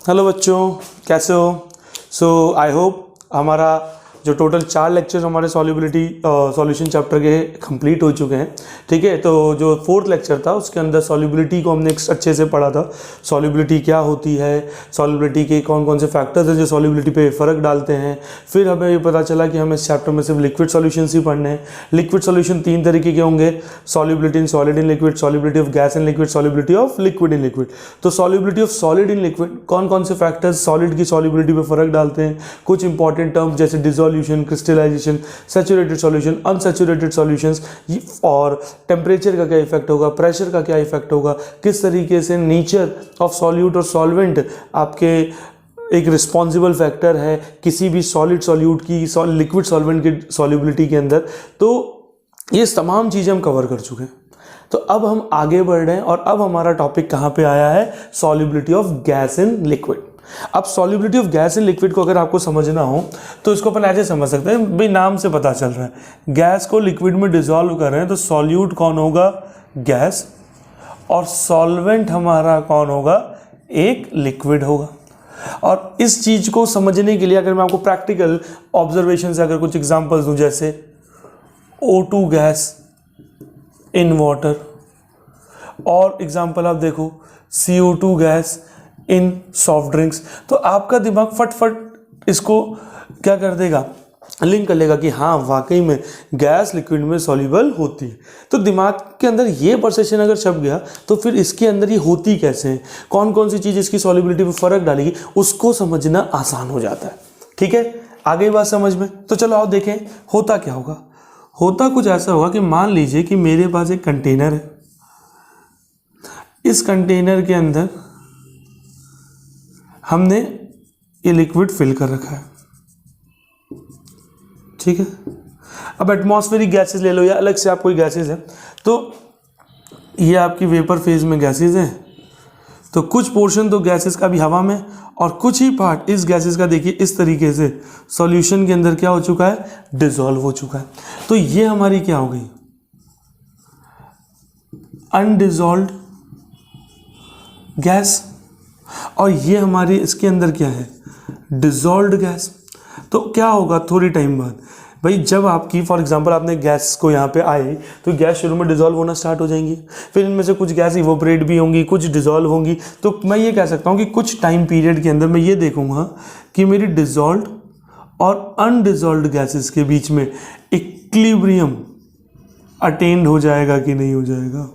Hello बच्चों, कैसे हो? आई होप हमारा जो टोटल 4 लेक्चर हमारे सॉल्यूशन चैप्टर के कंप्लीट हो चुके हैं। ठीक है, तो जो 4th लेक्चर था उसके अंदर सॉल्युबिलिटी को हमने अच्छे से पढ़ा था। सॉल्युबिलिटी क्या होती है, सॉल्युबिलिटी के कौन कौन से फैक्टर्स हैं जो सॉल्युबिलिटी पे फ़र्क डालते हैं। फिर हमें ये पता चला कि हमें इस चैप्टर में सिर्फ लिक्विड सॉल्यूशंस ही पढ़ने हैं। लिक्विड सॉल्यूशन 3 तरीके के होंगे: solubility in solid in liquid, solubility of gas in liquid, solubility of liquid in liquid. तो solubility of solid in liquid, कौन कौन से फैक्टर्स सॉलिड की सॉल्युबिलिटी पे फ़र्क डालते हैं। कुछ इंपॉर्टेंट टर्म्स जैसे dissolution, crystallization, saturated solution, unsaturated solutions, और टेम्परेचर का क्या इफेक्ट होगा, प्रेशर का क्या इफेक्ट होगा, किस तरीके से नेचर ऑफ सॉल्यूट और सॉल्वेंट आपके एक रिस्पॉन्सिबल फैक्टर है किसी भी सॉलिड सॉल्यूट की लिक्विड सॉल्वेंट की सॉल्युबिलिटी के अंदर। तो ये तमाम चीज़ें हम कवर कर चुके हैं। तो अब हम आगे बढ़ रहे हैं और अब हमारा टॉपिक कहाँ पे आया है? Solubility of gas in liquid. अब solubility of gas in liquid को अगर आपको समझना हो तो इसको अपन ऐसे समझ सकते हैं, भाई नाम से पता चल रहा है गैस को लिक्विड में डिसॉल्व कर रहे हैं, तो सॉल्यूट कौन होगा? गैस। और सॉल्वेंट हमारा कौन होगा? एक लिक्विड होगा। और इस चीज़ को समझने के लिए अगर मैं आपको प्रैक्टिकल ऑब्जर्वेशन से अगर कुछ एग्जांपल्स दूं, जैसे O2 गैस इन वाटर, और एग्जांपल आप देखो CO2 gas in soft drinks, तो आपका दिमाग फटफट इसको क्या कर देगा? लिंक कर लेगा कि हाँ वाकई में गैस लिक्विड में सॉल्युबल होती है। तो दिमाग के अंदर ये परसेप्शन अगर छप गया तो फिर इसके अंदर ये होती कैसे है, कौन कौन सी चीज़ इसकी सॉल्युबिलिटी पे फ़र्क डालेगी, उसको समझना आसान हो जाता है। ठीक है, आगे बात समझ में? तो चलो आओ देखें होता क्या होगा। होता कुछ ऐसा होगा कि मान लीजिए कि मेरे पास एक कंटेनर है, इस कंटेनर के अंदर हमने ये लिक्विड फिल कर रखा है। ठीक है, अब एटमॉस्फेरिक गैसेस ले लो या अलग से आप कोई गैसेस है, तो ये आपकी वेपर फेज में गैसेस हैं, तो कुछ पोर्शन तो गैसेस का भी हवा में और कुछ ही पार्ट इस गैसेस का देखिए इस तरीके से सॉल्यूशन के अंदर क्या हो चुका है? डिसॉल्व हो चुका है। तो ये हमारी क्या हो गई? अनडिसॉल्व्ड गैस। और ये हमारी इसके अंदर क्या है? Dissolved gas. तो क्या होगा थोड़ी टाइम बाद? भाई जब आपकी फॉर एग्जांपल आपने गैस को यहाँ पे आए तो गैस शुरू में डिसॉल्व होना स्टार्ट हो जाएंगी, फिर इनमें से कुछ गैस इवोपरेट भी होंगी, कुछ डिसॉल्व होंगी। तो मैं ये कह सकता हूँ कि कुछ टाइम पीरियड के अंदर मैं ये देखूंगा कि मेरी डिसॉल्व्ड और अनडिसॉल्व्ड गैसेस के बीच में इक्विलिब्रियम अटेन्ड हो जाएगा कि नहीं हो जाएगा।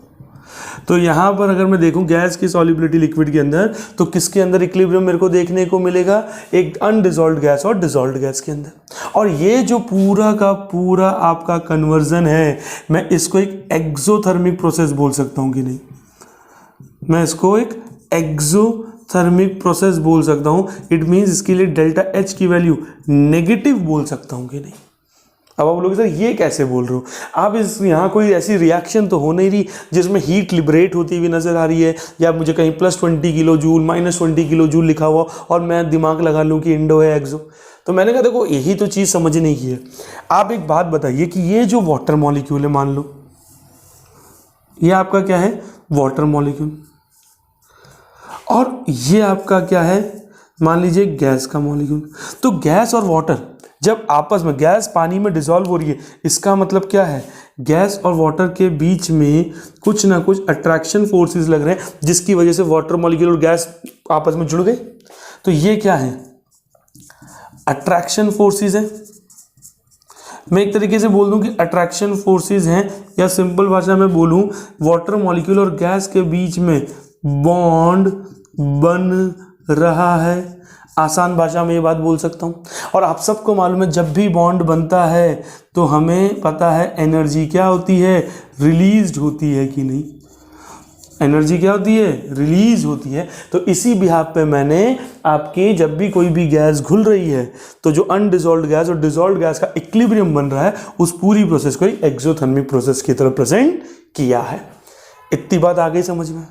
तो यहाँ पर अगर मैं देखूं गैस की सॉल्युबिलिटी लिक्विड के अंदर, तो किसके अंदर इक्विलिब्रियम मेरे को देखने को मिलेगा? एक अनडिसॉल्व्ड गैस और डिसॉल्व्ड गैस के अंदर। और ये जो पूरा का पूरा आपका कन्वर्जन है, मैं इसको एक एक्सोथर्मिक प्रोसेस बोल सकता हूँ कि नहीं? मैं इसको एक एक्सोथर्मिक प्रोसेस बोल सकता हूँ। इट मीन्स इसके लिए डेल्टा H की वैल्यू नेगेटिव बोल सकता हूँ कि नहीं? अब आप लोग सर ये कैसे बोल रहे हो आप? इस यहाँ कोई ऐसी रिएक्शन तो हो नहीं रही जिसमें हीट लिबरेट होती हुई नजर आ रही है, या मुझे कहीं +20 किलो जूल -20 किलो जूल लिखा हुआ और मैं दिमाग लगा लूँ कि इंडो है एक्सो। तो मैंने कहा देखो यही तो चीज़ समझने की है। आप एक बात बताइए कि ये जो वाटर मॉलिक्यूल है, मान लो ये आपका क्या है? Water molecule. और ये आपका क्या है? मान लीजिए गैस का मॉलिक्यूल। तो गैस और वाटर जब आपस में, गैस पानी में डिसॉल्व हो रही है, इसका मतलब क्या है? गैस और वाटर के बीच में कुछ ना कुछ अट्रैक्शन फोर्सेस लग रहे हैं जिसकी वजह से वाटर मॉलिक्यूल और गैस आपस में जुड़ गए। तो ये क्या है? अट्रैक्शन फोर्सेस है। मैं एक तरीके से बोल दूं कि अट्रैक्शन फोर्सेस हैं, या सिंपल भाषा में बोलूं वाटर मॉलिक्यूल और गैस के बीच में बॉन्ड बन रहा है। आसान भाषा में ये बात बोल सकता हूँ। और आप सबको मालूम है जब भी बॉन्ड बनता है तो हमें पता है एनर्जी क्या होती है? रिलीज्ड होती है कि नहीं? एनर्जी क्या होती है? रिलीज होती है। तो इसी बिहाफ पे मैंने आपके जब भी कोई भी गैस घुल रही है तो जो अनडिसॉल्व्ड गैस और डिसॉल्व्ड गैस का इक्विलिब्रियम बन रहा है, उस पूरी प्रोसेस को एक्सोथर्मिक प्रोसेस की तरह प्रेजेंट किया है। इतनी बात आ गई समझ में?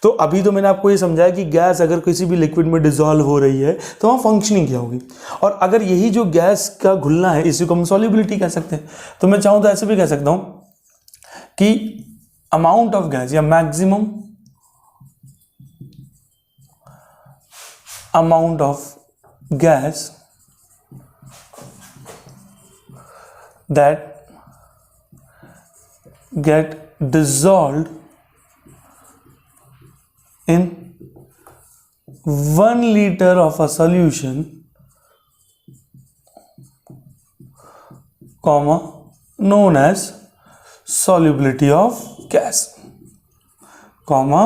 तो अभी तो मैंने आपको ये समझाया कि गैस अगर किसी भी लिक्विड में डिसॉल्व हो रही है तो वहाँ फंक्शनिंग क्या होगी, और अगर यही जो गैस का घुलना है इसी को हम सॉल्युबिलिटी कह सकते हैं। तो मैं चाहूँ तो ऐसे भी कह सकता हूँ कि अमाउंट ऑफ गैस या maximum amount of gas that get dissolved in 1 liter of a solution, comma, known as solubility of gas, comma,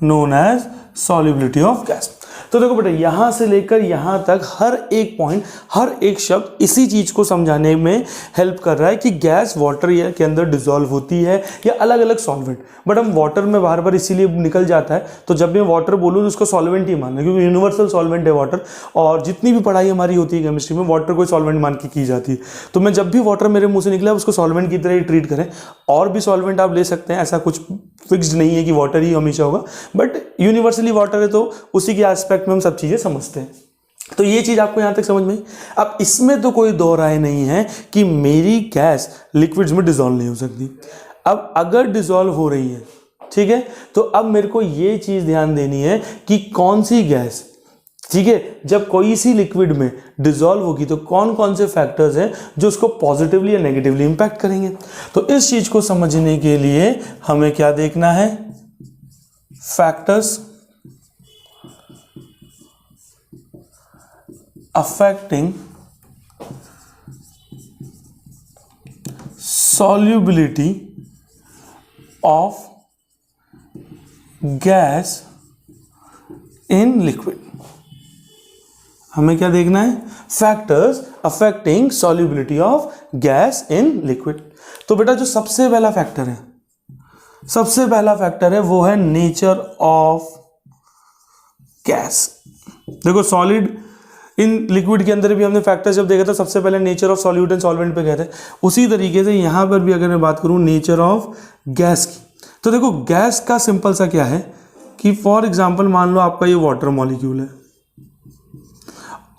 known as solubility of gas. तो देखो बेटा, यहां से लेकर यहां तक हर एक पॉइंट, हर एक शब्द इसी चीज को समझाने में हेल्प कर रहा है कि गैस वाटर के अंदर डिसॉल्व होती है या अलग अलग सॉल्वेंट। बट हम वाटर में बार बार इसीलिए निकल जाता है, तो जब मैं वाटर बोलूँ तो उसको सॉल्वेंट ही मानना, क्योंकि यूनिवर्सल सॉल्वेंट है वाटर, और जितनी भी पढ़ाई हमारी होती है केमिस्ट्री में वाटर को सॉल्वेंट मान के की जाती है। तो मैं जब भी वाटर मेरे मुंह से निकला उसको सॉल्वेंट की तरह ही ट्रीट करें। और भी सॉल्वेंट आप ले सकते हैं, ऐसा कुछ फिक्स्ड नहीं है कि वाटर ही हमेशा होगा, बट यूनिवर्सली वाटर है तो उसी के एस्पेक्ट में हम सब चीज़ें समझते हैं। तो ये चीज़ आपको यहाँ तक समझ में आई। अब इसमें तो कोई दो राय नहीं है कि मेरी गैस लिक्विड्स में डिसॉल्व नहीं हो सकती। अब अगर डिसॉल्व हो रही है, ठीक है, तो अब मेरे को ये चीज़ ध्यान देनी है कि कौन सी गैस, ठीक है, जब कोई सी लिक्विड में डिसॉल्व होगी तो कौन कौन से फैक्टर्स हैं जो उसको पॉजिटिवली या नेगेटिवली इंपैक्ट करेंगे। तो इस चीज़ को समझने के लिए हमें क्या देखना है, factors affecting solubility of gas in liquid। हमें क्या देखना है, factors affecting solubility of gas in liquid। तो बेटा जो सबसे पहला फैक्टर है, सबसे पहला फैक्टर है वो है नेचर ऑफ गैस। देखो सॉलिड इन लिक्विड के अंदर भी हमने फैक्टर जब देखा था सबसे पहले nature of solute and solvent पे गए थे, उसी तरीके से यहां पर भी अगर मैं बात करूं नेचर ऑफ गैस की, तो देखो गैस का सिंपल सा क्या है कि फॉर एग्जांपल मान लो आपका ये वाटर मॉलिक्यूल है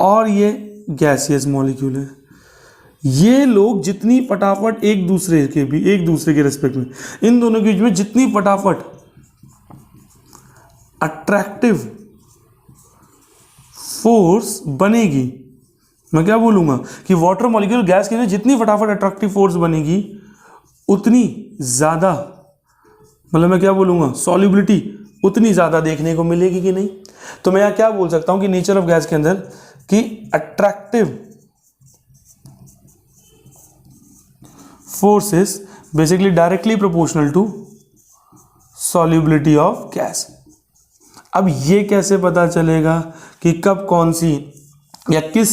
और ये गैसियस मॉलिक्यूल है। ये लोग जितनी फटाफट एक दूसरे के रिस्पेक्ट में, इन दोनों के बीच में जितनी फटाफट अट्रैक्टिव फोर्स बनेगी, मैं क्या बोलूंगा कि वाटर मॉलिक्यूल गैस के लिए जितनी फटाफट अट्रैक्टिव फोर्स बनेगी उतनी ज़्यादा, मतलब मैं क्या बोलूंगा, सॉल्युबिलिटी उतनी ज़्यादा देखने को मिलेगी कि नहीं। तो मैं यहाँ क्या बोल सकता हूँ कि नेचर ऑफ गैस के अंदर कि attractive force is basically directly proportional to solubility of gas. अब ये कैसे पता चलेगा कि कब कौन सी या किस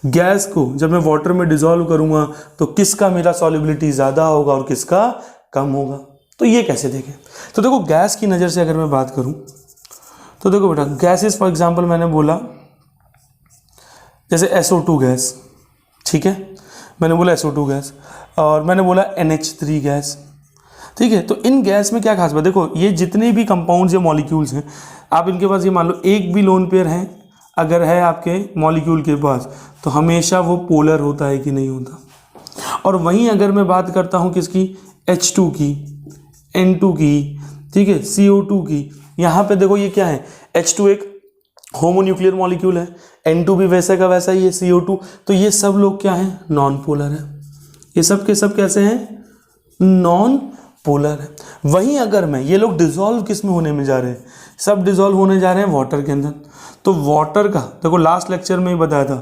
गैस को जब मैं वाटर में डिसॉल्व करूंगा तो किसका मेरा सॉल्युबिलिटी ज़्यादा होगा और किसका कम होगा, तो ये कैसे देखें। तो देखो गैस की नज़र से अगर मैं बात करूं तो देखो बेटा गैसेस फॉर एग्जांपल मैंने बोला जैसे SO2 गैस, ठीक है, मैंने बोला SO2 गैस और मैंने बोला NH3 गैस, ठीक है। तो इन गैस में क्या खास बात, देखो ये जितने भी कंपाउंड्स या मॉलिक्यूल्स हैं, आप इनके पास ये मान लो एक भी लोन पेयर है अगर है आपके मॉलिक्यूल के पास तो हमेशा वो पोलर होता है कि नहीं होता। और वहीं अगर मैं बात करता हूँ किसकी, H2 की, N2 की, ठीक है, CO2 की, यहाँ पे देखो ये क्या है, H2 एक होमोन्यूक्लियर मॉलिक्यूल है, N2 भी वैसे का वैसा ही है, CO2, तो ये सब लोग क्या हैं, नॉन पोलर है। ये सब के सब कैसे हैं, नॉन पोलर है। वहीं अगर मैं ये लोग डिसॉल्व किस में होने में जा रहे हैं, सब डिसॉल्व होने जा रहे हैं वाटर के अंदर। तो वाटर का देखो लास्ट लेक्चर में ही बताया था,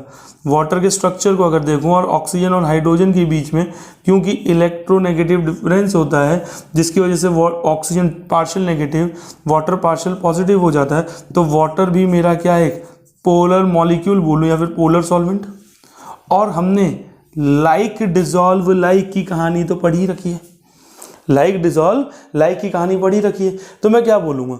वाटर के स्ट्रक्चर को अगर देखूं और ऑक्सीजन और हाइड्रोजन के बीच में क्योंकि इलेक्ट्रोनेगेटिव डिफरेंस होता है जिसकी वजह से oxygen partial negative, water partial positive हो जाता है, तो वाटर भी मेरा क्या है, एक पोलर मॉलिक्यूल बोलूँ या फिर पोलर सॉल्वेंट। और हमने लाइक डिसॉल्व लाइक की कहानी तो पढ़ी रखी है, लाइक डिसॉल्व लाइक की कहानी पढ़ी रखी है। तो मैं क्या बोलूँगा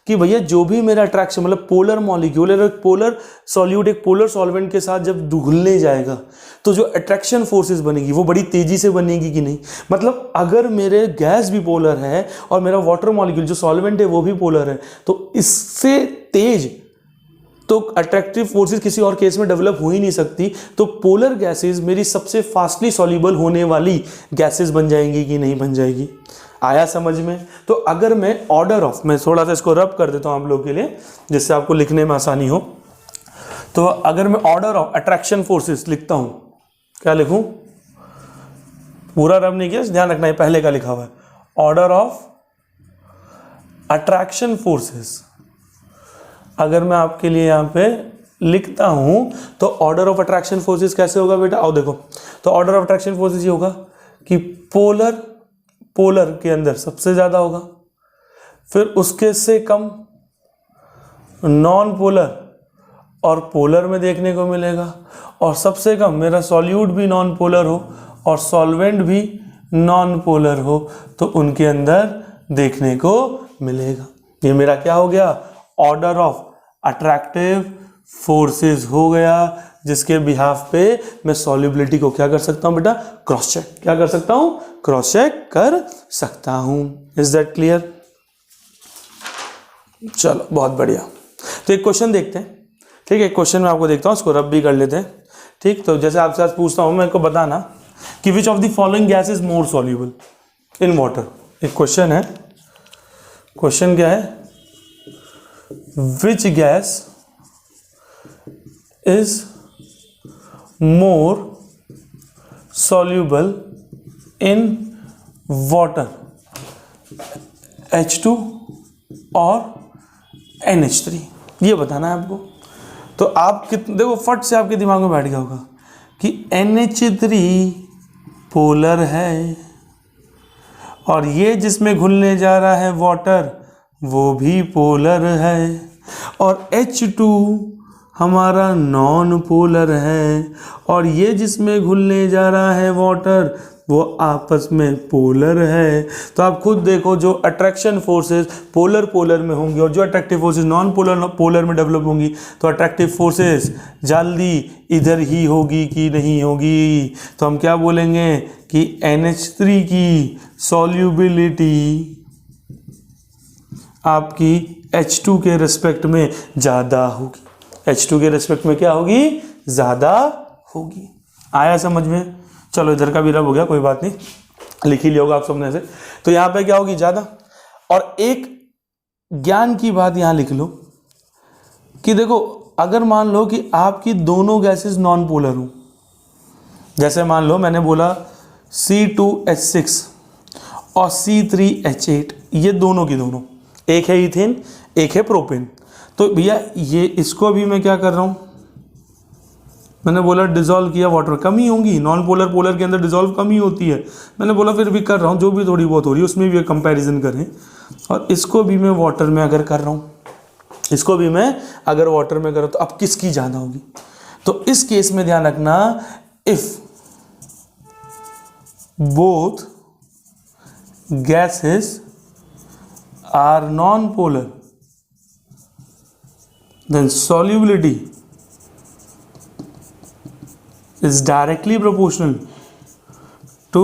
कि भैया जो भी मेरा अट्रैक्शन मतलब पोलर मॉलिक्यूल है, पोलर सॉल्यूट एक पोलर सॉल्वेंट के साथ जब घुलने जाएगा तो जो अट्रैक्शन फोर्सेस बनेगी वो बड़ी तेजी से बनेगी कि नहीं। मतलब अगर मेरे गैस भी पोलर है और मेरा वाटर मॉलिक्यूल जो सॉल्वेंट है वो भी पोलर है तो इससे तेज तो अट्रैक्टिव फोर्सेस किसी और केस में डेवलप हो ही नहीं सकती। तो पोलर गैसेस मेरी सबसे फास्टली सॉल्युबल होने वाली गैसेस बन जाएंगी कि नहीं बन जाएगी। आया समझ में। तो अगर मैं ऑर्डर ऑफ, मैं थोड़ा सा इसको रब कर देता हूं आप लोगों के लिए जिससे आपको लिखने में आसानी हो। तो अगर मैं ऑर्डर ऑफ अट्रैक्शन फोर्सेस लिखता हूं, क्या लिखूं? पूरा रब नहीं किया, ध्यान रखना है पहले का लिखा हुआ है, ऑर्डर ऑफ अट्रैक्शन फोर्सेस। अगर मैं आपके लिए यहां पे लिखता हूं तो ऑर्डर ऑफ अट्रैक्शन फोर्सेस कैसे होगा बेटा? आओ देखो, तो ऑर्डर ऑफ अट्रैक्शन फोर्सेस ये होगा कि पोलर के अंदर सबसे ज्यादा होगा, फिर उसके से कम नॉन पोलर और पोलर में देखने को मिलेगा, और सबसे कम मेरा सॉल्यूट भी नॉन पोलर हो और सॉल्वेंट भी नॉन पोलर हो तो उनके अंदर देखने को मिलेगा। ये मेरा क्या हो गया? ऑर्डर ऑफ अट्रैक्टिव फोर्सेस हो गया, जिसके बिहाफ पे मैं सॉल्युबिलिटी को क्या कर सकता हूं बेटा? Cross check. क्या कर सकता हूं? क्रॉस चेक कर सकता हूं। Is that clear? चलो बहुत बढ़िया। तो एक क्वेश्चन देखते हैं, ठीक है? क्वेश्चन मैं आपको देखता हूं, उसको रब भी कर लेते हैं, ठीक? तो जैसे आपसे आज पूछता हूं, मेरे को बताना कि which of the following gas is more soluble in water. एक क्वेश्चन है, क्वेश्चन क्या है? Which gas is more soluble in water, H2 और NH3? ये बताना है आपको। तो आप देखो फट से आपके दिमाग में बैठ गया होगा कि NH3 पोलर है और ये जिसमें घुलने जा रहा है वाटर वो भी पोलर है, और H2 हमारा नॉन पोलर है, और ये जिसमें घुलने जा रहा है वाटर वो आपस में पोलर है। तो आप खुद देखो, जो अट्रैक्शन फोर्सेस पोलर में होंगी और जो अट्रैक्टिव फोर्सेस नॉन पोलर में डेवलप होंगी, तो अट्रैक्टिव फोर्सेस जल्दी इधर ही होगी कि नहीं होगी? तो हम क्या बोलेंगे कि NH3 की सॉल्युबिलिटी आपकी H2 के रिस्पेक्ट में ज़्यादा होगी। H2 के रिस्पेक्ट में क्या होगी? ज़्यादा होगी। आया समझ में? चलो इधर का भी रब हो गया, कोई बात नहीं, लिख ही लिया होगा आप सबने से। तो यहाँ पे क्या होगी? ज़्यादा। और एक ज्ञान की बात यहाँ लिख लो कि देखो, अगर मान लो कि आपकी दोनों गैसेस नॉन पोलर हो, जैसे मान लो मैंने बोला C2H6 और C3H8, ये दोनों की दोनों, एक है इथेन एक है प्रोपेन। तो भैया ये इसको भी मैं क्या कर रहा हूं? मैंने बोला डिसॉल्व किया वाटर, कमी होगी, नॉन पोलर के अंदर डिसॉल्व कमी होती है। मैंने बोला फिर भी कर रहा हूं, जो भी थोड़ी बहुत हो रही है उसमें भी कंपैरिजन करें। और इसको भी मैं वाटर में अगर कर रहा हूं, इसको भी मैं अगर वाटर में कर रहा हूं, तो अब किसकी ज़्यादा होगी? तो इस केस में ध्यान रखना, if both gases are non polar then solubility is directly proportional to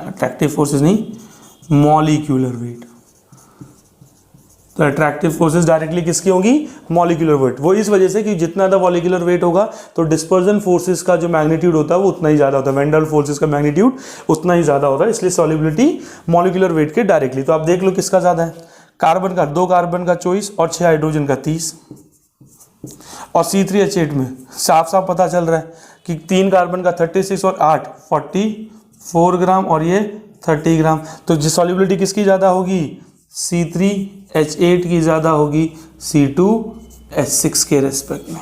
attractive forces नहीं, molecular weight। तो अट्रैक्टिव फोर्सेस डायरेक्टली किसकी होंगी? Molecular weight. वो इस वजह से कि जितना ज़्यादा मॉलिक्यूलर वेट होगा तो डिस्पर्जन फोर्सेस का जो मैग्नीट्यूड होता है वो उतना ही ज़्यादा होता है, वेंडल फोर्सेस का मैग्नीट्यूड उतना ही ज़्यादा होता है, इसलिए सॉल्युबिलिटी मॉलिक्यूलर वेट के डायरेक्टली। तो आप देख लो किसका ज़्यादा है? कार्बन का 2 कार्बन का 24 और 6 हाइड्रोजन का 30। और C3H8 में साफ साफ पता चल रहा है कि 3 कार्बन का 36 और 8 44 ग्राम और ये 30 ग्राम। तो जिस सॉल्युबिलिटी किसकी ज़्यादा होगी? C3H8 की ज़्यादा होगी C2H6 के रेस्पेक्ट में।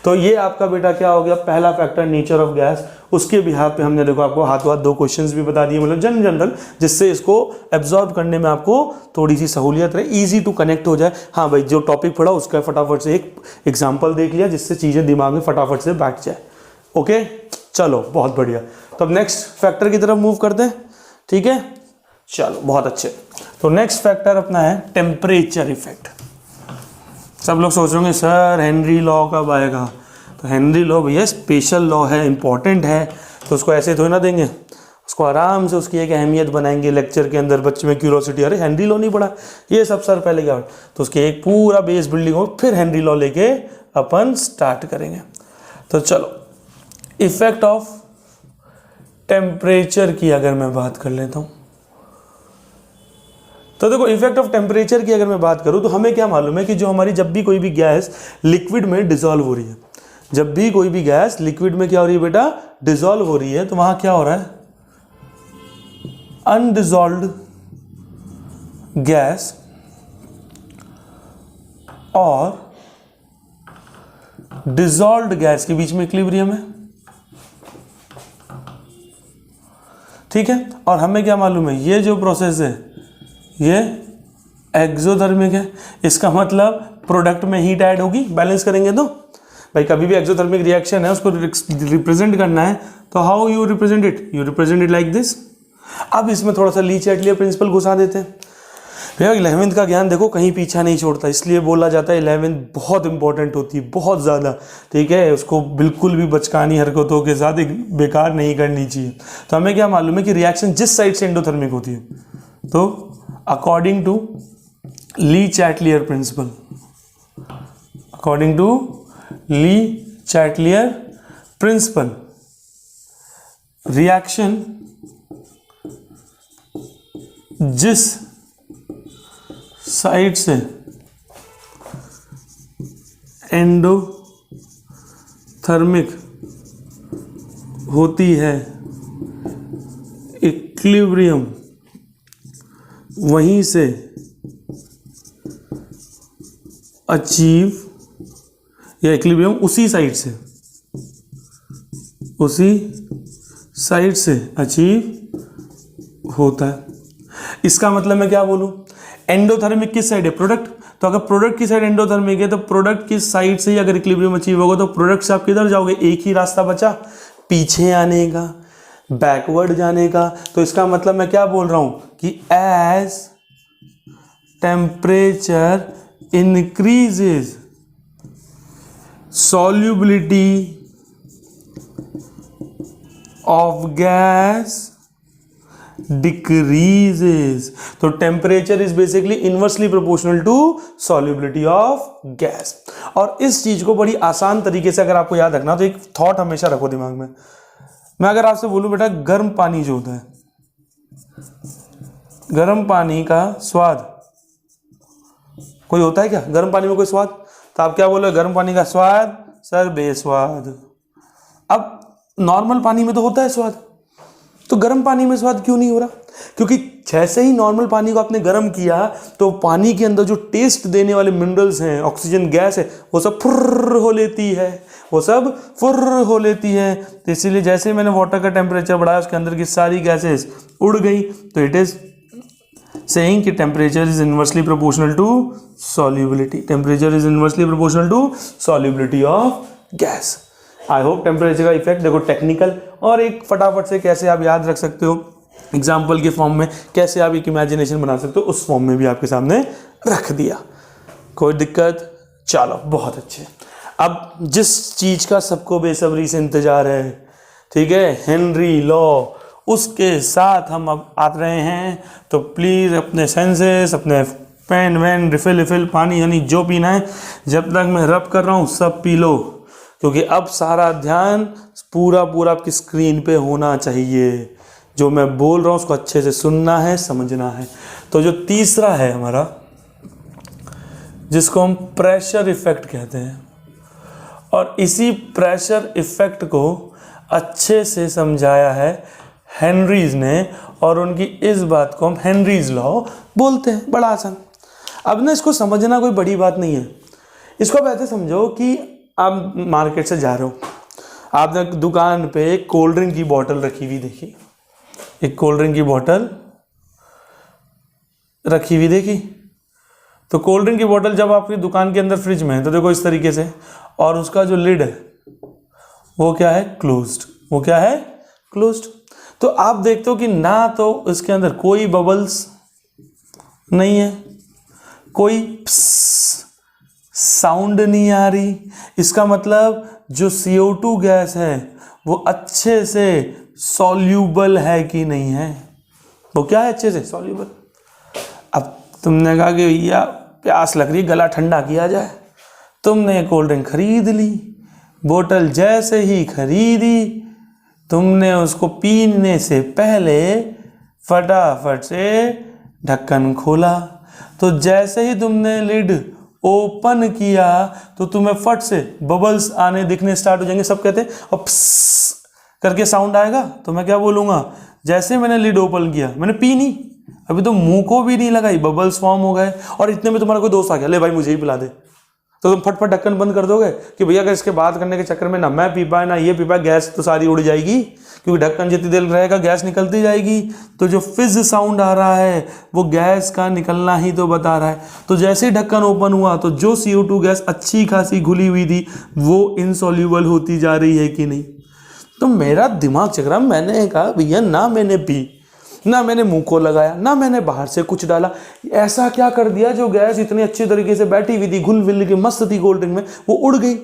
तो ये आपका बेटा क्या हो गया? पहला फैक्टर नेचर ऑफ गैस। उसके बिहाफ पे हमने देखो आपको हाथों हाथ 2 क्वेश्चंस भी बता दिए, मतलब जनरल, जिससे इसको एब्जॉर्ब करने में आपको थोड़ी सी सहूलियत रहे, इजी टू कनेक्ट हो जाए। हाँ भाई, जो टॉपिक पढ़ा उसका फटाफट से एक एग्जाम्पल देख लिया, जिससे चीज़ें दिमाग में फटाफट से बैठ जाए। ओके, चलो बहुत बढ़िया। तो अब नेक्स्ट फैक्टर की तरफ मूव करते हैं, ठीक है? चलो बहुत अच्छे। तो नेक्स्ट फैक्टर अपना है टेम्परेचर इफेक्ट। सब लोग सोच रहे होंगे सर हेनरी लॉ कब आएगा? तो हेनरी लॉ भैया स्पेशल लॉ है, इंपॉर्टेंट है, तो उसको ऐसे थोड़ी ना देंगे, उसको आराम से उसकी एक अहमियत बनाएंगे लेक्चर के अंदर, बच्चे में क्यूरोसिटी, अरे हेनरी लॉ नहीं पढ़ा, ये सब सर पहले क्या, तो उसके एक पूरा बेस बिल्डिंग हो, फिर हेनरी लॉ लेके अपन स्टार्ट करेंगे। तो चलो, इफेक्ट ऑफ टेम्परेचर की अगर मैं बात कर लेता हूँ तो देखो इफेक्ट ऑफ टेम्परेचर की अगर मैं बात करूं तो हमें क्या मालूम है कि जो हमारी जब भी कोई भी गैस लिक्विड में डिसॉल्व हो रही है, जब भी कोई भी गैस लिक्विड में क्या हो रही है बेटा, डिसॉल्व हो रही है, तो वहां क्या हो रहा है, अनडिसॉल्व्ड गैस और डिसॉल्व्ड गैस के बीच में इक्विलिब्रियम है, ठीक है। और हमें क्या मालूम है, ये जो प्रोसेस है ये एक्सोथर्मिक है, इसका मतलब प्रोडक्ट में हीट ऐड होगी, बैलेंस करेंगे तो भाई कभी भी एक्सोथर्मिक रिएक्शन है उसको रिप्रेजेंट करना है, तो how you represent it, you represent it like this. अब इसमें थोड़ा सा ली चैटलियर प्रिंसिपल घुसा देते हैं। भैया 11वीं का ज्ञान देखो कहीं पीछा नहीं छोड़ता, इसलिए बोला जाता है 11वीं बहुत इंपॉर्टेंट होती है, बहुत ज़्यादा, ठीक है। उसको बिल्कुल भी बचकानी हरकतों के साथ बेकार नहीं करनी चाहिए। तो हमें क्या मालूम है कि रिएक्शन जिस साइड से एंडोथर्मिक होती है, तो according to Le Chatelier principle, according to Le Chatelier principle, reaction जिस साइड से एंडोथर्मिक होती है इक्विलिब्रियम वहीं से अचीव, या इक्विलिब्रियम उसी साइड से अचीव होता है। इसका मतलब मैं क्या बोलूं, एंडोथर्मिक किस साइड है, प्रोडक्ट, तो अगर प्रोडक्ट की साइड एंडोथर्मिक है तो प्रोडक्ट की साइड से ही अगर इक्विलिब्रियम अचीव होगा तो प्रोडक्ट से आप किधर जाओगे, एक ही रास्ता बचा पीछे आने का, बैकवर्ड जाने का। तो इसका मतलब मैं क्या बोल रहा हूं कि as temperature increases solubility of gas decreases। तो temperature is basically inversely proportional to solubility of gas. और इस चीज को बड़ी आसान तरीके से अगर आपको याद रखना तो एक थॉट हमेशा रखो दिमाग में। मैं अगर आपसे बोलूं बेटा गर्म पानी जो होता है, गर्म पानी का स्वाद कोई होता है क्या, गर्म पानी में कोई स्वाद, तो आप क्या बोलो, गर्म पानी का स्वाद सर बेस्वाद। अब नॉर्मल पानी में तो होता है स्वाद, तो गर्म पानी में स्वाद क्यों नहीं हो रहा, क्योंकि जैसे ही नॉर्मल पानी को आपने गर्म किया तो पानी के अंदर जो टेस्ट देने वाले मिनरल्स हैं, ऑक्सीजन गैस है, वो सब फुर्र हो लेती है, वो सब फुर्र हो लेती है। तो इसीलिए जैसे ही मैंने वाटर का टेम्परेचर बढ़ाया उसके अंदर की सारी गैसेस उड़ गई। तो इट इज saying कि temperature is inversely proportional to solubility, temperature is inversely proportional to solubility of gas। I hope temperature का इफेक्ट देखो टेक्निकल और एक फटाफट से कैसे आप याद रख सकते हो एग्जाम्पल के फॉर्म में, कैसे आप एक इमेजिनेशन बना सकते हो, उस फॉर्म में भी आपके सामने रख दिया। कोई दिक्कत, चलो बहुत अच्छे। अब जिस चीज का सबको बेसब्री से इंतजार है, ठीक है, हेनरी लॉ, उसके साथ हम अब आ रहे हैं। तो प्लीज़ अपने सेंसेस, अपने पेन वैन रिफिल पानी यानी जो पीना है, जब तक मैं रब कर रहा हूँ सब पी लो, क्योंकि अब सारा ध्यान पूरा आपकी स्क्रीन पे होना चाहिए। जो मैं बोल रहा हूँ उसको अच्छे से सुनना है, समझना है। तो जो तीसरा है हमारा, जिसको हम प्रेशर इफेक्ट कहते हैं, और इसी प्रेशर इफेक्ट को अच्छे से समझाया है हेनरीज ने, और उनकी इस बात को हम हेनरीज लॉ बोलते हैं। बड़ा आसान। अब ना इसको समझना कोई बड़ी बात नहीं है। इसको आप ऐसे समझो कि आप मार्केट से जा रहे हो, आपने दुकान पे एक कोल्ड ड्रिंक की बोतल रखी हुई देखी, एक कोल्ड ड्रिंक की बोतल रखी हुई देखी। तो कोल्ड ड्रिंक की बोतल जब आपकी दुकान के अंदर फ्रिज में है तो देखो इस तरीके से, और उसका जो लिड है वो क्या है, क्लोज्ड, वो क्या है, क्लोज्ड। तो आप देखते हो कि ना तो इसके अंदर कोई बबल्स नहीं है, कोई साउंड नहीं आ रही। इसका मतलब जो CO2 गैस है वो अच्छे से सॉल्यूबल है कि नहीं है, वो क्या है, अच्छे से सॉल्यूबल। अब तुमने कहा कि भैया प्यास लग रही, गला ठंडा किया जाए, तुमने कोल्ड ड्रिंक खरीद ली, बोतल जैसे ही खरीदी तुमने उसको पीने से पहले फटाफट से ढक्कन खोला, तो जैसे ही तुमने लिड ओपन किया तो तुम्हें फट से बबल्स आने दिखने स्टार्ट हो जाएंगे। सब कहते हैं और प्स करके साउंड आएगा, तो मैं क्या बोलूँगा, जैसे मैंने लिड ओपन किया, मैंने पी नहीं, अभी तो मुंह को भी नहीं लगाई, बबल्स फॉर्म हो गए, और इतने में तुम्हारा कोई दोस्त आ गया, ले भाई मुझे ही पिला दे, तो तुम फटफट ढक्कन बंद कर दोगे कि भैया अगर इसके बात करने के चक्कर में ना मैं पी पाए ना ये पी पाए, गैस तो सारी उड़ जाएगी, क्योंकि ढक्कन जितनी देर रहेगा गैस निकलती जाएगी। तो जो फिज साउंड आ रहा है वो गैस का निकलना ही तो बता रहा है। तो जैसे ही ढक्कन ओपन हुआ तो जो CO2 गैस अच्छी खासी घुली हुई थी वो इनसॉल्यूबल होती जा रही है कि नहीं। तो मेरा दिमाग चक रहा, मैंने कहा भैया ना मैंने पी, ना मैंने मुंह को लगाया, ना मैंने बाहर से कुछ डाला, ऐसा क्या कर दिया जो गैस इतनी अच्छी तरीके से बैठी हुई थी, घुल मिल के मस्त थी कोल्ड ड्रिंक में, वो उड़ गई,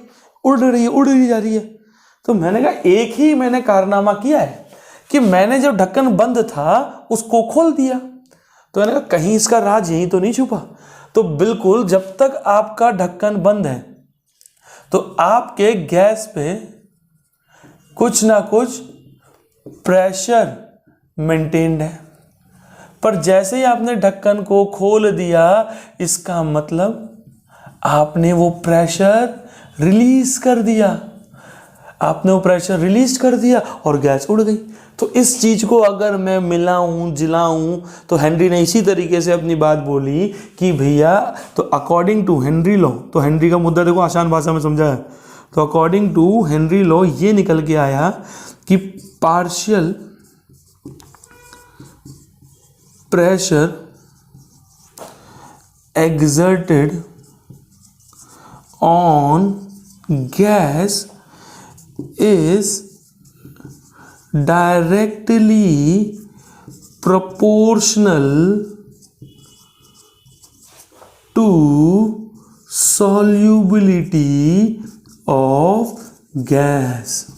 उड़ रही जा रही है। तो मैंने कहा एक ही मैंने कारनामा किया है कि मैंने जब ढक्कन बंद था उसको खोल दिया। तो मैंने कहा कहीं इसका राज यहीं तो नहीं छुपा। तो बिल्कुल जब तक आपका ढक्कन बंद है तो आपके गैस पे कुछ ना कुछ प्रेशर मेंटेन्ड है, पर जैसे ही आपने ढक्कन को खोल दिया इसका मतलब आपने वो प्रेशर रिलीज कर दिया, आपने वो प्रेशर रिलीज कर दिया और गैस उड़ गई। तो इस चीज को अगर मैं मिलाऊं जिलाऊं तो हेनरी ने इसी तरीके से अपनी बात बोली कि भैया, तो अकॉर्डिंग टू हेनरी लॉ, तो हेनरी का मुद्दा देखो आसान भाषा में समझा है, तो अकॉर्डिंग टू हेनरी लॉ ये निकल के आया कि partial pressure exerted on gas is directly proportional to solubility of gas,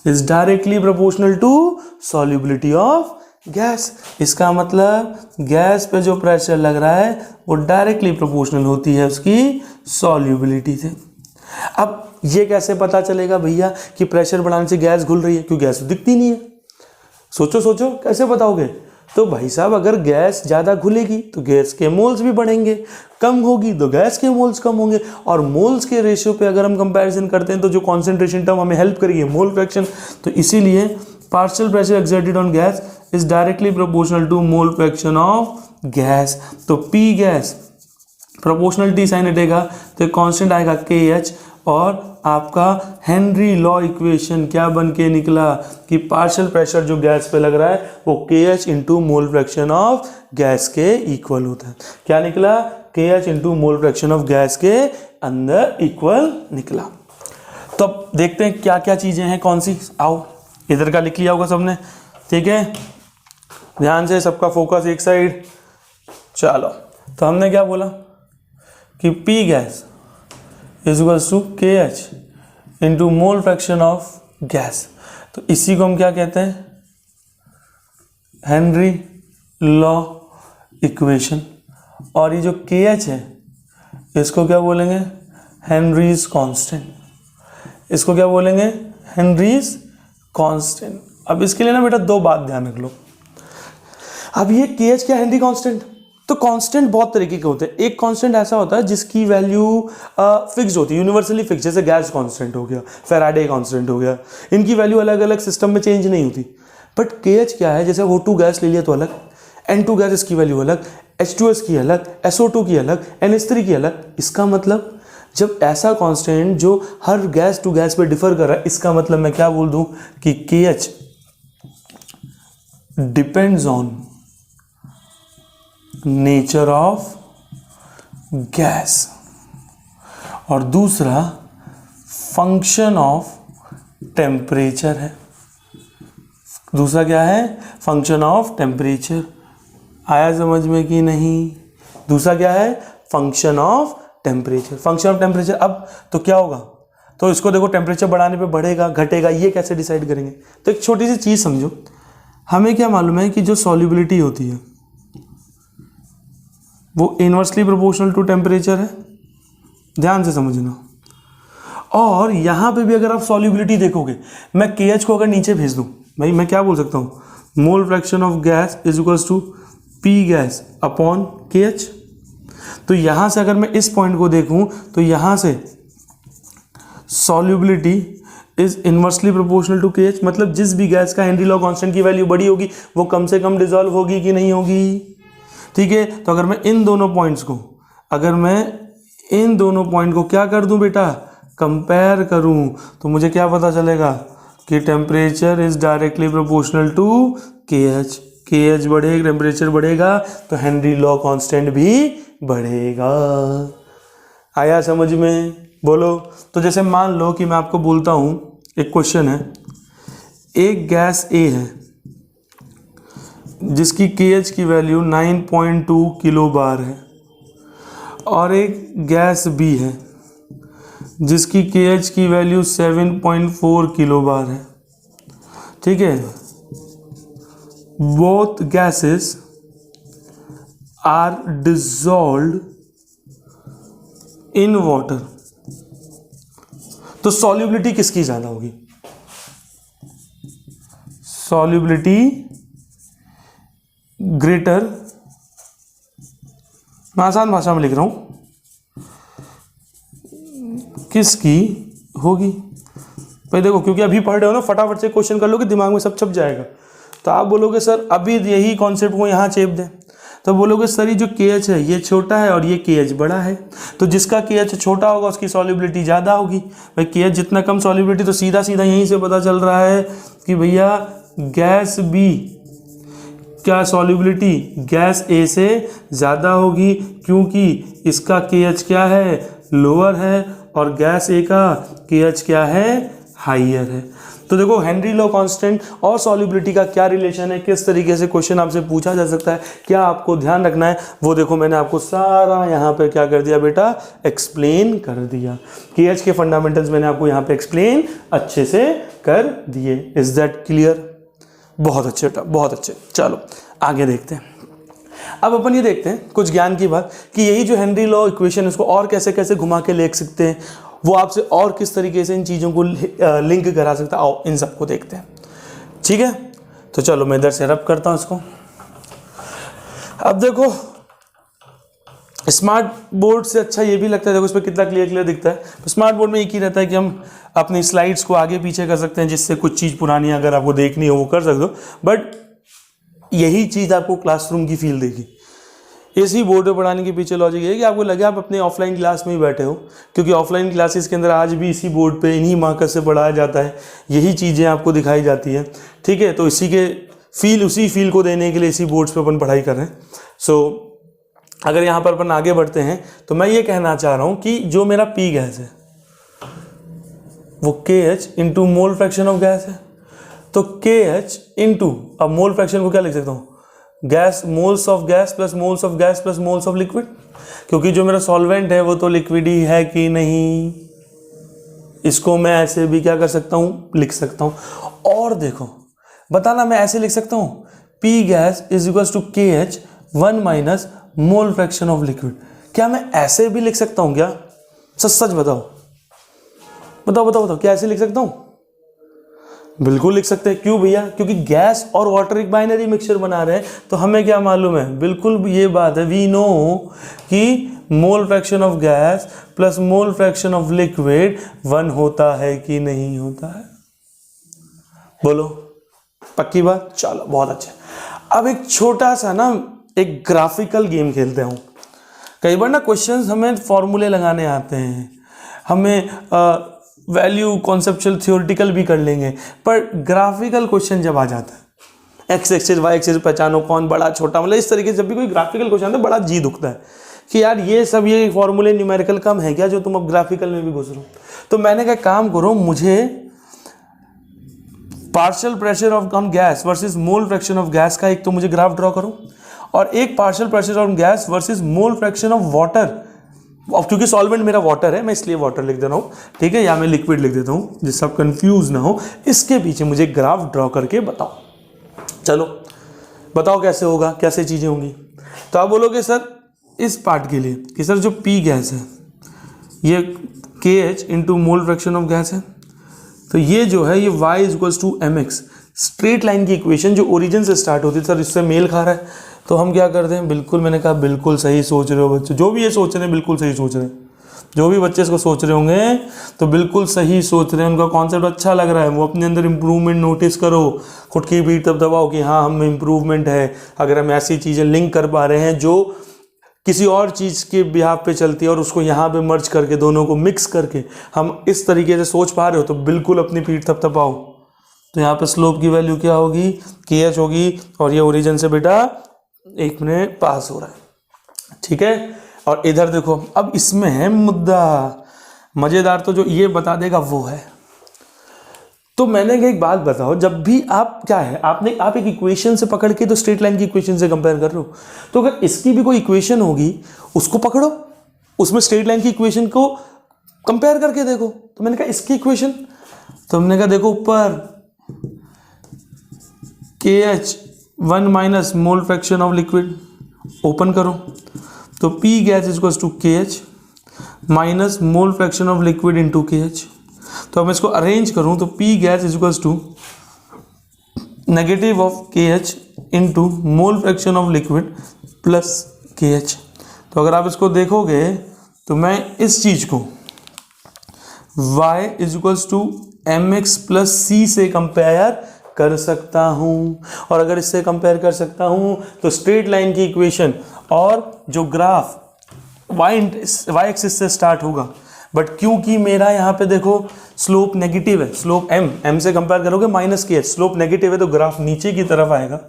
is directly proportional to solubility of gas. इसका मतलब गैस पे जो प्रेशर लग रहा है वो डायरेक्टली प्रोपोर्शनल होती है उसकी सॉल्युबिलिटी से। अब ये कैसे पता चलेगा भैया कि प्रेशर बढ़ाने से गैस घुल रही है, क्योंकि गैस तो दिखती नहीं है। सोचो कैसे बताओगे। तो भाई साहब अगर गैस ज़्यादा घुलेगी तो गैस के मोल्स भी बढ़ेंगे, कम होगी तो गैस के मोल्स कम होंगे, और मोल्स के रेशियो पे अगर हम कंपैरिजन करते हैं तो जो कॉन्सेंट्रेशन टर्म हमें हेल्प करेगी मोल फ्रैक्शन। तो इसीलिए partial pressure exerted on gas is directly proportional to mole fraction of gas. तो पी गैस प्रोपोर्शनलिटी साइन हटेगा तो कांस्टेंट आएगा KH, और आपका हेनरी लॉ इक्वेशन क्या बन के निकला कि पार्शियल प्रेशर जो गैस पे लग रहा है वो KH into mole fraction of gas के इक्वल होता है। क्या निकला? KH into mole fraction of gas के अंदर इक्वल निकला। तो अब देखते हैं क्या क्या चीज़ें हैं, कौन सी। आओ इधर का लिख लिया होगा सबने, ठीक है, ध्यान से, सबका फोकस एक साइड। चलो, तो हमने क्या बोला कि P gas is equals to KH into mole fraction of gas. तो इसी को हम क्या कहते हैं? Henry law equation. और ये जो KH है इसको क्या बोलेंगे? Henry's constant. इसको क्या बोलेंगे? Henry's constant. अब इसके लिए ना बेटा दो बात ध्यान रख लो। अब ये KH क्या, हेनरी कांस्टेंट। तो कांस्टेंट बहुत तरीके के होते हैं। एक कांस्टेंट ऐसा होता है जिसकी वैल्यू फिक्स्ड होती है, यूनिवर्सली फिक्स, जैसे गैस कांस्टेंट हो गया, फैराडे कांस्टेंट हो गया, इनकी वैल्यू अलग अलग सिस्टम में चेंज नहीं होती। बट KH क्या है, जैसे O2 गैस ले लिया तो अलग, N2 गैस इसकी वैल्यू अलग, H2S की अलग, SO2 की अलग, NH3 की अलग। इसका मतलब जब ऐसा कांस्टेंट जो हर गैस टू गैस पे डिफर कर रहा है, इसका मतलब मैं क्या बोल दूं कि KH depends on nature of gas, और दूसरा फंक्शन ऑफ टेम्परेचर है। दूसरा क्या है? Function of temperature. आया समझ में कि नहीं? दूसरा क्या है? Function of temperature. Function of temperature. अब तो क्या होगा, तो इसको देखो, टेम्परेचर बढ़ाने पे बढ़ेगा घटेगा, ये कैसे डिसाइड करेंगे? तो एक छोटी सी चीज़ समझो, हमें क्या मालूम है कि जो सॉल्युबिलिटी होती है वो इनवर्सली प्रोपोर्शनल टू टेम्परेचर है। ध्यान से समझना। और यहाँ पे भी अगर आप सॉल्युबिलिटी देखोगे, मैं KH को अगर नीचे भेज दूँ, भाई मैं क्या बोल सकता हूँ? Mole fraction of gas is equals to P gas upon K H. तो यहाँ से अगर मैं इस पॉइंट को देखूँ तो यहाँ से solubility is inversely proportional to K H, मतलब जिस भी गैस का हेनरी लॉ कांस्टेंट की वैल्यू बड़ी होगी वो कम से कम डिजॉल्व होगी कि नहीं होगी। ठीक है, तो अगर मैं इन दोनों पॉइंट्स को क्या कर दूं बेटा, कंपेयर करूं, तो मुझे क्या पता चलेगा कि temperature is directly proportional to K H. K H बढ़ेगा, टेम्परेचर बढ़ेगा तो हेनरी लॉ कांस्टेंट भी बढ़ेगा। आया समझ में? बोलो। तो जैसे मान लो कि मैं आपको बोलता हूं, एक क्वेश्चन है, एक गैस ए है जिसकी के एच की वैल्यू 9.2 किलो बार है, और एक गैस बी है जिसकी के एच की वैल्यू 7.4 किलो बार है। ठीक है, both gases are dissolved in water. तो सॉल्युबिलिटी किसकी ज्यादा होगी? सॉल्युबिलिटी ग्रेटर, मैं आसान भाषा में लिख रहा हूं, किसकी होगी? भाई देखो, क्योंकि अभी पढ़ रहे हो ना, फटाफट से क्वेश्चन कर लो कि दिमाग में सब छप जाएगा। तो आप बोलोगे सर अभी यही कॉन्सेप्ट को यहाँ चेप दें, तो बोलोगे सर ये जो के एच है ये छोटा है और ये के एच बड़ा है, तो जिसका के एच छोटा होगा उसकी सॉल्युबिलिटी ज़्यादा होगी। भाई के एच जितना कम सॉल्युबिलिटी, तो सीधा सीधा यहीं से पता चल रहा है कि भैया गैस बी क्या सॉल्युबिलिटी गैस ए से ज़्यादा होगी, क्योंकि इसका के एच क्या है, लोअर है, और गैस ए का के एच क्या है, हाइयर है। तो देखो हेनरी लॉ कांस्टेंट और सॉल्युबिलिटी का क्या रिलेशन है, किस तरीके से क्वेश्चन आपसे पूछा जा सकता है, क्या आपको ध्यान रखना है, वो देखो मैंने आपको सारा यहाँ पे क्या कर दिया बेटा, एक्सप्लेन कर दिया। के एच के फंडामेंटल्स मैंने आपको यहाँ पे एक्सप्लेन अच्छे से कर दिए। Is that clear? बहुत अच्छे बेटा, बहुत अच्छे। चलो आगे देखते हैं। अब अपन ये देखते हैं कुछ ज्ञान की बात कि यही जो हेनरी लॉ इक्वेशन इसको और कैसे कैसे घुमा के लिख सकते हैं, वो आपसे और किस तरीके से इन चीज़ों को लिंक करा सकता है। आओ इन सबको देखते हैं। ठीक है, तो चलो मैं इधर से रब करता हूं इसको। अब देखो स्मार्ट बोर्ड से अच्छा ये भी लगता है, देखो इस पर कितना क्लियर क्लियर दिखता है। तो स्मार्ट बोर्ड में एक ही रहता है कि हम अपनी स्लाइड्स को आगे पीछे कर सकते हैं, जिससे कुछ चीज़ पुरानी अगर आपको देखनी हो वो कर सकते हो, बट यही चीज़ आपको क्लासरूम की फील देगी। इसी बोर्ड पे पढ़ाने के पीछे लॉजिक है कि आपको लगे आप अपने ऑफलाइन क्लास में ही बैठे हो, क्योंकि ऑफलाइन क्लासेस के अंदर आज भी इसी बोर्ड पे इन्हीं मार्कर से पढ़ाया जाता है, यही चीज़ें आपको दिखाई जाती है। ठीक है, तो इसी के उसी फील को देने के लिए इसी बोर्ड्स पे अपन पढ़ाई कर रहे हैं। सो अगर यहाँ पर अपन आगे बढ़ते हैं तो मैं ये कहना चाह रहा हूँ कि जो मेरा पी गैस है वो के H into mole fraction of gas है। तो के एच इंटू, अब मोल फ्रैक्शन को क्या लिख सकता हूँ, gas, moles of gas plus moles of gas plus moles of liquid, क्योंकि जो मेरा सॉल्वेंट है वो तो लिक्विड ही है कि नहीं। इसको मैं ऐसे भी क्या कर सकता हूँ, लिख सकता हूँ। और देखो बताना, मैं ऐसे लिख सकता हूँ P gas is equal to K H 1 minus mole fraction of liquid. क्या मैं ऐसे भी लिख सकता हूँ क्या? सच सच बताओ बताओ बताओ बताओ, क्या ऐसे लिख सकता हूँ? बिल्कुल लिख सकते हैं। क्यों भैया? क्योंकि गैस और वाटर एक बाइनरी मिक्सचर बना रहे हैं, तो हमें क्या मालूम है, बिल्कुल ये बात है, वी नो कि मोल fraction of gas plus mole fraction of liquid 1 होता है कि नहीं होता है। बोलो पक्की बात? चलो बहुत अच्छा। अब एक छोटा सा ना एक ग्राफिकल गेम खेलते हैं। कई बार ना क्वेश्चंस हमें फॉर्मूले लगाने आते हैं, हमें वैल्यू कॉन्सेप्चुअल थियोरिटिकल भी कर लेंगे, पर ग्राफिकल क्वेश्चन जब आ जाता है, एक्स एक्सिस वाई एक्सिस पहचानो कौन बड़ा छोटा, मतलब इस तरीके से जब भी कोई ग्राफिकल क्वेश्चन आता है बड़ा जी दुखता है कि यार ये सब ये फॉर्मूले न्यूमेरिकल कम है क्या जो तुम अब ग्राफिकल में भी घुस रहे हो। तो मैंने कहा काम करो, मुझे partial pressure of on gas versus mole fraction of gas का एक तो मुझे ग्राफ ड्रॉ करो, और एक partial pressure on gas versus mole fraction of water. अब क्योंकि सॉल्वेंट मेरा वाटर है मैं इसलिए वाटर लिख दे रहा हूँ, ठीक है, या मैं लिक्विड लिख देता हूँ जिससे आप कंफ्यूज ना हो। इसके पीछे मुझे ग्राफ ड्रॉ करके बताओ। चलो बताओ कैसे होगा, कैसे चीज़ें होंगी। तो आप बोलोगे सर इस पार्ट के लिए कि सर जो पी गैस है ये K H into mole fraction of gas है, तो ये जो है ये y is equals to M X, straight line की इक्वेशन जो ओरिजिन से स्टार्ट होती है सर इससे मेल खा रहा है। तो हम क्या करते हैं, बिल्कुल मैंने कहा बिल्कुल सही सोच रहे हो बच्चे, जो भी ये सोच रहे हैं बिल्कुल सही सोच रहे हैं, जो भी बच्चे इसको सोच रहे होंगे तो बिल्कुल सही सोच रहे हैं, उनका कॉन्सेप्ट अच्छा लग रहा है, वो अपने अंदर इम्प्रूवमेंट नोटिस करो, खुद की पीठ तब दबाओ कि हाँ हम में इम्प्रूवमेंट है, अगर हम ऐसी चीज़ें लिंक कर पा रहे हैं जो किसी और चीज़ के बिहाफ पे चलती है और उसको यहाँ पे मर्ज करके दोनों को मिक्स करके हम इस तरीके से सोच पा रहे हो तो बिल्कुल अपनी पीठ थपथपाओ। तो यहाँ पे स्लोप की वैल्यू क्या होगी, KH होगी, और ये ओरिजिन से बेटा 1 मिनट पास हो रहा है, ठीक है। और इधर देखो, अब इसमें है मुद्दा मज़ेदार, तो जो ये बता देगा वो है। तो मैंने एक बात बताओ, जब भी आप क्या है, आप एक इक्वेशन से पकड़ के तो स्ट्रेट लाइन की इक्वेशन से कंपेयर कर रहे हो, तो अगर इसकी भी कोई इक्वेशन होगी उसको पकड़ो, उसमें स्ट्रेट लाइन की इक्वेशन को कंपेयर करके देखो। तो मैंने कहा इसकी इक्वेशन, तो हमने कहा देखो ऊपर KH 1 minus mole fraction of liquid, open करो तो P gas is equals to KH minus mole fraction of liquid into KH। तो मैं इसको अरेंज करूं तो P gas is equals to negative of KH into mole fraction of liquid plus KH। तो अगर आप इसको देखोगे तो मैं इस चीज़ को y is equals to mx plus c से कंपेयर कर सकता हूँ, और अगर इससे कंपेयर कर सकता हूँ तो स्ट्रेट लाइन की इक्वेशन और जो ग्राफ y एक्सिस से स्टार्ट होगा, बट क्योंकि मेरा यहाँ पे देखो स्लोप नेगेटिव है, स्लोप m से कंपेयर करोगे माइनस KH, स्लोप नेगेटिव है तो ग्राफ नीचे की तरफ आएगा,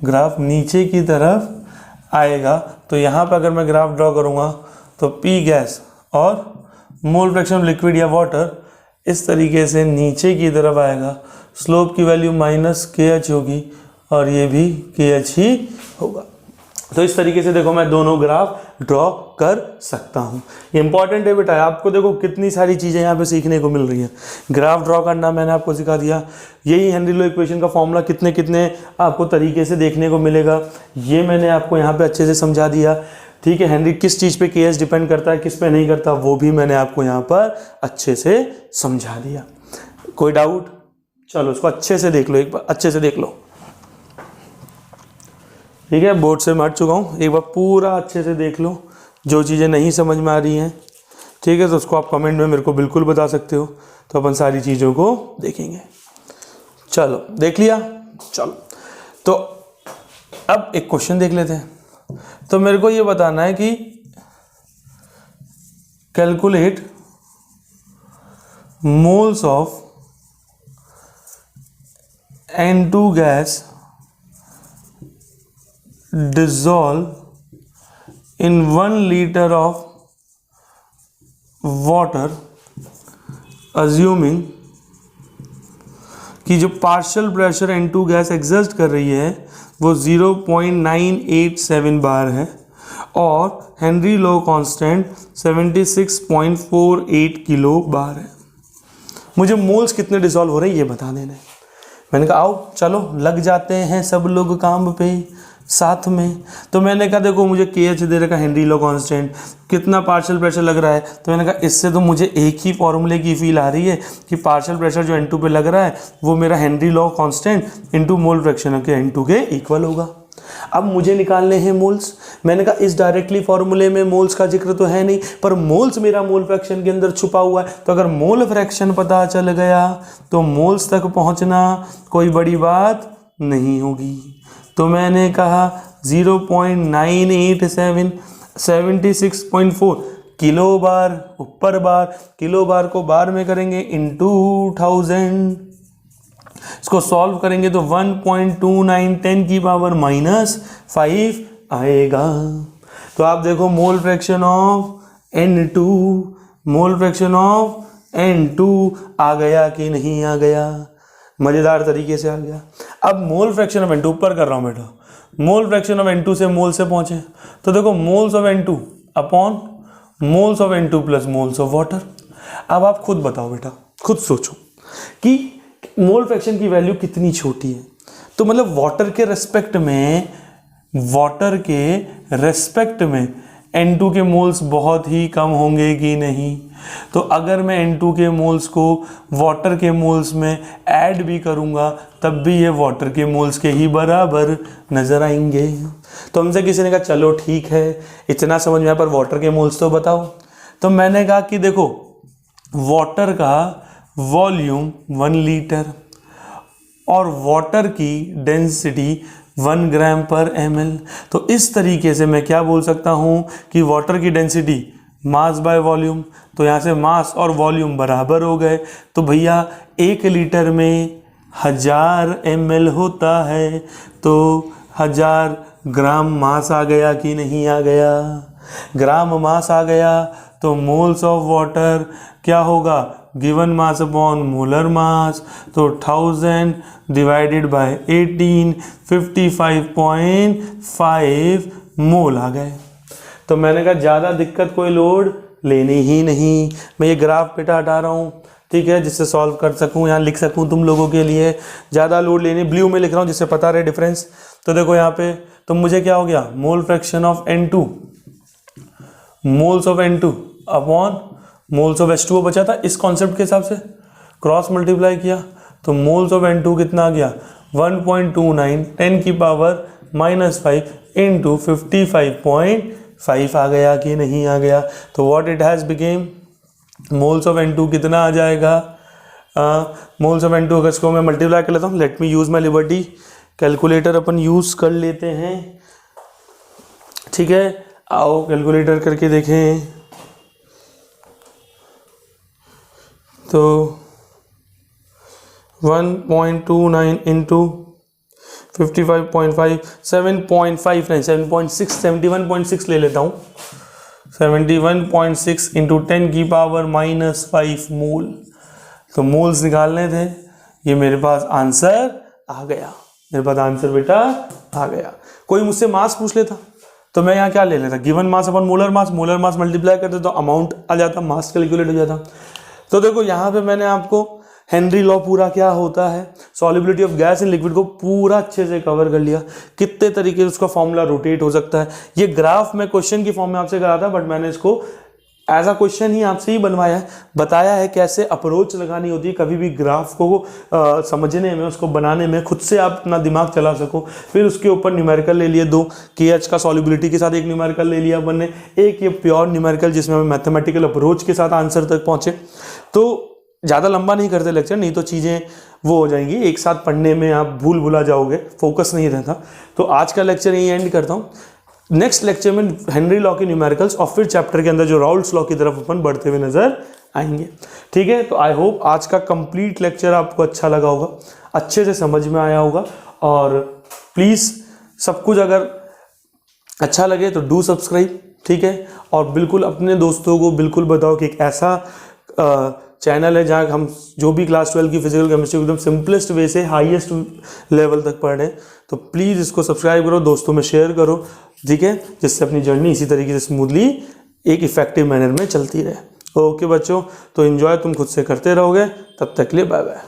ग्राफ नीचे की तरफ आएगा। तो यहाँ पे अगर मैं ग्राफ ड्रॉ करूँगा तो P गैस और मोल फ्रैक्शन ऑफ लिक्विड या वाटर इस तरीके से नीचे की तरफ आएगा, स्लोप की वैल्यू माइनस KH होगी और ये भी KH ही होगा। तो इस तरीके से देखो मैं दोनों ग्राफ ड्रॉ कर सकता हूँ। इंपॉर्टेंट है बेटा, आपको देखो कितनी सारी चीज़ें यहाँ पे सीखने को मिल रही हैं। ग्राफ ड्रॉ करना मैंने आपको सिखा दिया, यही हेनरी लो इक्वेशन का फॉर्मूला कितने कितने आपको तरीके से देखने को मिलेगा ये मैंने आपको यहाँ पे अच्छे से समझा दिया, ठीक है। हेनरी किस चीज़ पे KH डिपेंड करता है, किस पे नहीं करता, वो भी मैंने आपको यहाँ पर अच्छे से समझा दिया। कोई डाउट? चलो इसको अच्छे से देख लो, एक बार अच्छे से देख लो, ठीक है। बोर्ड से मैं हट चुका हूँ, एक बार पूरा अच्छे से देख लो, जो चीज़ें नहीं समझ में आ रही हैं, ठीक है, तो उसको आप कमेंट में मेरे को बिल्कुल बता सकते हो, तो अपन सारी चीज़ों को देखेंगे। चलो देख लिया, चलो तो अब एक क्वेश्चन देख लेते हैं। तो मेरे को ये बताना है कि calculate moles of N2 gas dissolve in 1 liter of water assuming कि जो partial pressure N2 gas exert कर रही है वो 0.987 बार है और हेनरी लो कांस्टेंट 76.48 किलो बार है। मुझे मोल्स कितने डिसॉल्व हो रहे हैं ये बता देना है। मैंने कहा आओ चलो लग जाते हैं सब लोग काम पे साथ में। तो मैंने कहा देखो मुझे KH दे रखा हेनरी लो कांस्टेंट, कितना पार्शियल प्रेशर लग रहा है, तो मैंने कहा इससे तो मुझे एक ही फॉर्मूले की फील आ रही है कि पार्शियल प्रेशर जो N2 पे लग रहा है वो मेरा हेनरी लो कांस्टेंट इनटू मोल फ्रैक्शन के N2 के इक्वल होगा। अब मुझे निकालने हैं मोल्स। मैंने कहा इस डायरेक्टली फॉर्मूले में मोल्स का जिक्र तो है नहीं, पर मोल्स मेरा मोल फ्रैक्शन के अंदर छुपा हुआ है, तो अगर मोल फ्रैक्शन पता चल गया तो मोल्स तक पहुंचना कोई बड़ी बात नहीं होगी। तो मैंने कहा 0.987 76.4 किलो बार, ऊपर बार, किलो बार को बार में करेंगे इनटू 1000, इसको सॉल्व करेंगे तो 1.2910 की पावर -5 आएगा। तो आप देखो मोल fraction of N2, mole fraction of N2 आ गया कि नहीं आ गया, मज़ेदार तरीके से आ गया। अब मोल फ्रैक्शन ऑफ N2 ऊपर कर रहा हूँ बेटा, मोल फ्रैक्शन ऑफ N2 से मोल से पहुँचे तो देखो moles of N2 upon moles of N2 plus moles of water. अब आप खुद बताओ बेटा, खुद सोचो कि मोल फ्रैक्शन की वैल्यू कितनी छोटी है। तो मतलब वाटर के रेस्पेक्ट में N2 के मोल्स बहुत ही कम होंगे कि नहीं। तो अगर मैं N2 के मोल्स को वाटर के मोल्स में ऐड भी करूँगा तब भी ये वाटर के मोल्स के ही बराबर नज़र आएंगे। तो हमसे किसी ने कहा चलो ठीक है, इतना समझ में आया, पर वाटर के मोल्स तो बताओ। तो मैंने कहा कि देखो, वाटर का वॉल्यूम 1 लीटर और वाटर की डेंसिटी 1 ग्राम पर ml। तो इस तरीके से मैं क्या बोल सकता हूँ कि वाटर की डेंसिटी मास बाय वॉल्यूम, तो यहाँ से मास और वॉल्यूम बराबर हो गए। तो भैया 1 लीटर में 1000 ml होता है, तो 1000 ग्राम मास आ गया कि नहीं आ गया। ग्राम मास आ गया तो मोल्स ऑफ वाटर क्या होगा, given mass upon molar mass. तो 1000 डिवाइडेड बाय 18, 55.5 मोल आ गए। तो मैंने कहा ज़्यादा दिक्कत कोई लोड लेनी ही नहीं। मैं ये ग्राफ बेटा हटा रहा हूँ, ठीक है, जिससे सॉल्व कर सकूँ, यहाँ लिख सकूँ तुम लोगों के लिए। ज़्यादा लोड लेनी, ब्लू में लिख रहा हूँ जिससे पता रहे डिफरेंस। तो देखो यहाँ पे, तो मुझे क्या हो गया, मोल fraction of N2, moles of N2 upon moles of H2O बचा था। इस कॉन्सेप्ट के हिसाब से क्रॉस मल्टीप्लाई किया तो मोल्स ऑफ N2 कितना आ गया, 1.29 10 की पावर -5 इंटू 55.5 आ गया कि नहीं आ गया। तो what it has became, moles of N2 कितना आ जाएगा, मोल्स ऑफ N2 अगर इसको मैं मल्टीप्लाई कर लेता हूँ, let me use my liberty, calculator upon use कर लेते हैं, ठीक है। आओ कैलकुलेटर करके देखें। तो 1.29 इंटू 55.5, 7.5 नहीं 7.6, 71.6 ले लेता हूँ। 71.6 इंटू 10 की पावर -5 मोल। तो मोल्स निकालने थे, ये मेरे पास आंसर आ गया। मेरे पास आंसर बेटा आ गया। कोई मुझसे मास पूछ लेता तो मैं यहाँ क्या ले लेता, given mass upon molar mass, molar mass multiply करते तो अमाउंट आ जाता, मास कैलकुलेट हो जाता। तो देखो यहाँ पे मैंने आपको हेनरी लॉ पूरा क्या होता है, solubility of gas in liquid को पूरा अच्छे से कवर कर लिया। कितने तरीके से उसका फॉर्मूला रोटेट हो सकता है, ये ग्राफ मैं क्वेश्चन की फॉर्म में आपसे करा था, बट मैंने इसको एज अ क्वेश्चन ही आपसे ही बनवाया है, बताया है कैसे अप्रोच लगानी होती है। कभी भी ग्राफ को समझने में, उसको बनाने में खुद से आप अपना दिमाग चला सको। फिर उसके ऊपर न्यूमेरिकल ले लिए 2, KH का सॉल्युबिलिटी के साथ एक न्यूमेरिकल ले लिया अपन ने, एक ये प्योर न्यूमेरिकल जिसमें हम मैथमेटिकल अप्रोच के साथ आंसर तक पहुंचे। तो ज़्यादा लंबा नहीं करते लेक्चर, नहीं तो चीज़ें वो हो जाएंगी, एक साथ पढ़ने में आप भूला जाओगे, फोकस नहीं रहता। तो आज का लेक्चर यही एंड करता हूँ। नेक्स्ट लेक्चर में हेनरी लॉ के न्यूमेरिकल्स और फिर चैप्टर के अंदर जो राउल्ट्स लॉ की तरफ अपन बढ़ते हुए नजर आएंगे, ठीक है। तो आई होप आज का कंप्लीट लेक्चर आपको अच्छा लगा होगा, अच्छे से समझ में आया होगा। और प्लीज़ सब कुछ अगर अच्छा लगे तो डू सब्सक्राइब, ठीक है। और बिल्कुल अपने दोस्तों को बिल्कुल बताओ कि एक ऐसा चैनल है जहाँ हम जो भी क्लास 12 की फिजिकल केमिस्ट्री एकदम सिंपलेस्ट वे से हाईएस्ट लेवल तक पढ़ रहे हैं। तो प्लीज़ इसको सब्सक्राइब करो, दोस्तों में शेयर करो, ठीक है, जिससे अपनी जर्नी इसी तरीके से स्मूथली एक इफेक्टिव मैनर में चलती रहे। ओके बच्चों, तो एंजॉय तुम खुद से करते रहोगे, तब तक के लिए बाय बाय।